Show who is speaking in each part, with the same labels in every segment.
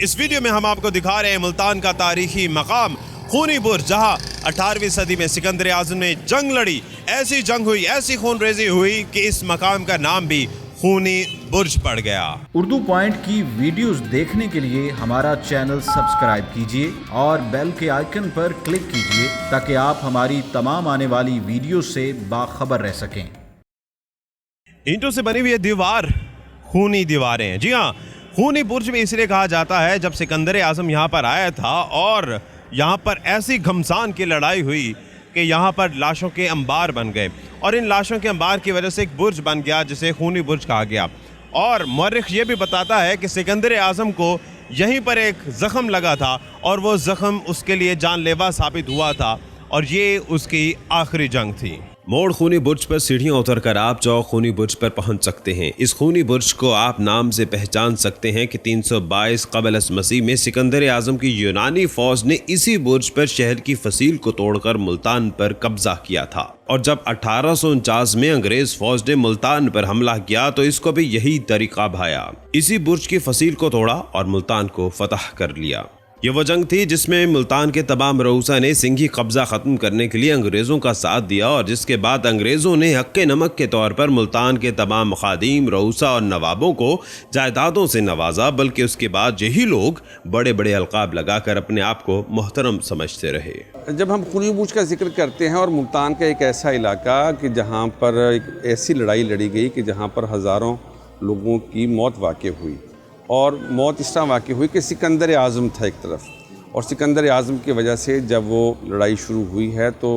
Speaker 1: اس video میں ہم آپ کو دکھا رہے ہیں ملتان کا تاریخی مقام خونی برج، جہاں 18ویں صدی میں سکندر اعظم نے جنگ لڑی، ایسی جنگ ہوئی، ایسی خون ریزی ہوئی کہ اس مقام کا نام بھی خونی برج پڑ گیا۔
Speaker 2: اردو پوائنٹ کی ویڈیوز دیکھنے کے لیے ہمارا چینل سبسکرائب کیجیے اور بیل کے آئیکن پر کلک کیجیے تاکہ آپ ہماری تمام آنے والی ویڈیوز سے باخبر رہ سکیں۔
Speaker 1: اینٹوں سے بنی ہوئی دیوار خونی دیواریں ہیں۔ جی ہاں، خونی برج میں اس لیے کہا جاتا ہے جب سکندر اعظم یہاں پر آیا تھا اور یہاں پر ایسی گھمسان کی لڑائی ہوئی کہ یہاں پر لاشوں کے انبار بن گئے، اور ان لاشوں کے انبار کی وجہ سے ایک برج بن گیا جسے خونی برج کہا گیا۔ اور مورخ یہ بھی بتاتا ہے کہ سکندر اعظم کو یہیں پر ایک زخم لگا تھا اور وہ زخم اس کے لیے جان لیوا ثابت ہوا تھا، اور یہ اس کی آخری جنگ تھی۔ موڑ خونی برج پر سیڑھیاں اتر کر آپ چوک خونی برج پر پہنچ سکتے ہیں۔ اس خونی برج کو آپ نام سے پہچان سکتے ہیں کہ 322 قبل از مسیح میں سکندر اعظم کی یونانی فوج نے اسی برج پر شہر کی فصیل کو توڑ کر ملتان پر قبضہ کیا تھا، اور جب 1849 میں انگریز فوج نے ملتان پر حملہ کیا تو اس کو بھی یہی طریقہ بھایا، اسی برج کی فصیل کو توڑا اور ملتان کو فتح کر لیا۔ یہ وہ جنگ تھی جس میں ملتان کے تمام رؤسا نے سنگھی قبضہ ختم کرنے کے لیے انگریزوں کا ساتھ دیا، اور جس کے بعد انگریزوں نے حق نمک کے طور پر ملتان کے تمام مخادیم، رؤسا اور نوابوں کو جائیدادوں سے نوازا، بلکہ اس کے بعد یہی لوگ بڑے بڑے القاب لگا کر اپنے آپ کو محترم سمجھتے رہے۔
Speaker 3: جب ہم خونی برج کا ذکر کرتے ہیں اور ملتان کا ایک ایسا علاقہ کہ جہاں پر ایک ایسی لڑائی لڑی گئی کہ جہاں پر ہزاروں لوگوں کی موت واقع ہوئی، اور موت اس طرح واقع ہوئی کہ سکندر اعظم تھا ایک طرف، اور سکندر اعظم کی وجہ سے جب وہ لڑائی شروع ہوئی ہے تو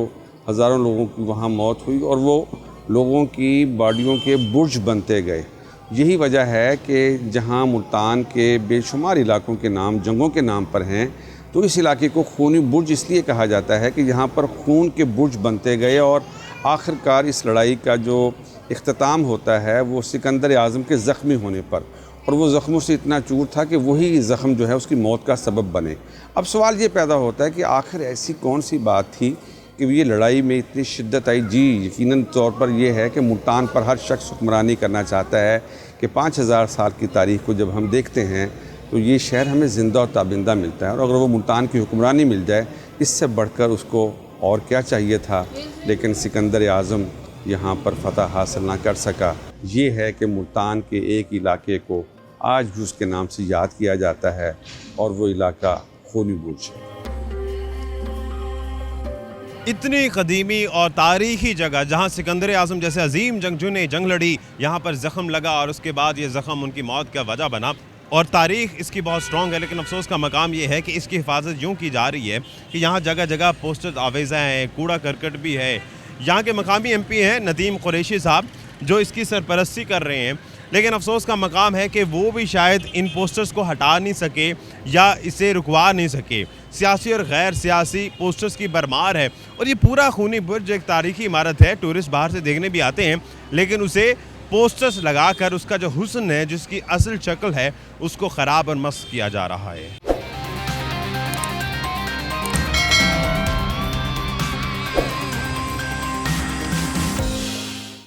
Speaker 3: ہزاروں لوگوں کی وہاں موت ہوئی، اور وہ لوگوں کی باڈیوں کے برج بنتے گئے۔ یہی وجہ ہے کہ جہاں ملتان کے بے شمار علاقوں کے نام جنگوں کے نام پر ہیں، تو اس علاقے کو خونی برج اس لیے کہا جاتا ہے کہ یہاں پر خون کے برج بنتے گئے، اور آخر کار اس لڑائی کا جو اختتام ہوتا ہے وہ سکندر اعظم کے زخمی ہونے پر، اور وہ زخموں سے اتنا چور تھا کہ وہی زخم جو ہے اس کی موت کا سبب بنے۔ اب سوال یہ پیدا ہوتا ہے کہ آخر ایسی کون سی بات تھی کہ یہ لڑائی میں اتنی شدت آئی؟ جی یقیناً طور پر یہ ہے کہ ملتان پر ہر شخص حکمرانی کرنا چاہتا ہے کہ 5000 سال کی تاریخ کو جب ہم دیکھتے ہیں تو یہ شہر ہمیں زندہ و تابندہ ملتا ہے، اور اگر وہ ملتان کی حکمرانی مل جائے اس سے بڑھ کر اس کو اور کیا چاہیے تھا، لیکن سکندر اعظم یہاں پر فتح حاصل نہ کر سکا۔ یہ ہے کہ ملتان کے ایک علاقے کو آج بھی اس کے نام سے یاد کیا جاتا ہے، اور وہ علاقہ خونی برج ہے۔
Speaker 1: اتنی قدیمی اور تاریخی جگہ جہاں سکندر اعظم جیسے عظیم جنگجو نے جنگ لڑی، یہاں پر زخم لگا اور اس کے بعد یہ زخم ان کی موت کا وجہ بنا، اور تاریخ اس کی بہت سٹرونگ ہے۔ لیکن افسوس کا مقام یہ ہے کہ اس کی حفاظت یوں کی جا رہی ہے کہ یہاں جگہ جگہ پوسٹر آویزیں ہیں، کوڑا کرکٹ بھی ہے۔ یہاں کے مقامی ایم پی ہیں ندیم قریشی صاحب جو اس کی سرپرستی کر رہے ہیں، لیکن افسوس کا مقام ہے کہ وہ بھی شاید ان پوسٹرز کو ہٹا نہیں سکے یا اسے رکوا نہیں سکے۔ سیاسی اور غیر سیاسی پوسٹرز کی برمار ہے، اور یہ پورا خونی برج ایک تاریخی عمارت ہے، ٹورسٹ باہر سے دیکھنے بھی آتے ہیں، لیکن اسے پوسٹرز لگا کر اس کا جو حسن ہے، جس کی اصل شکل ہے، اس کو خراب اور مسخ کیا جا رہا ہے۔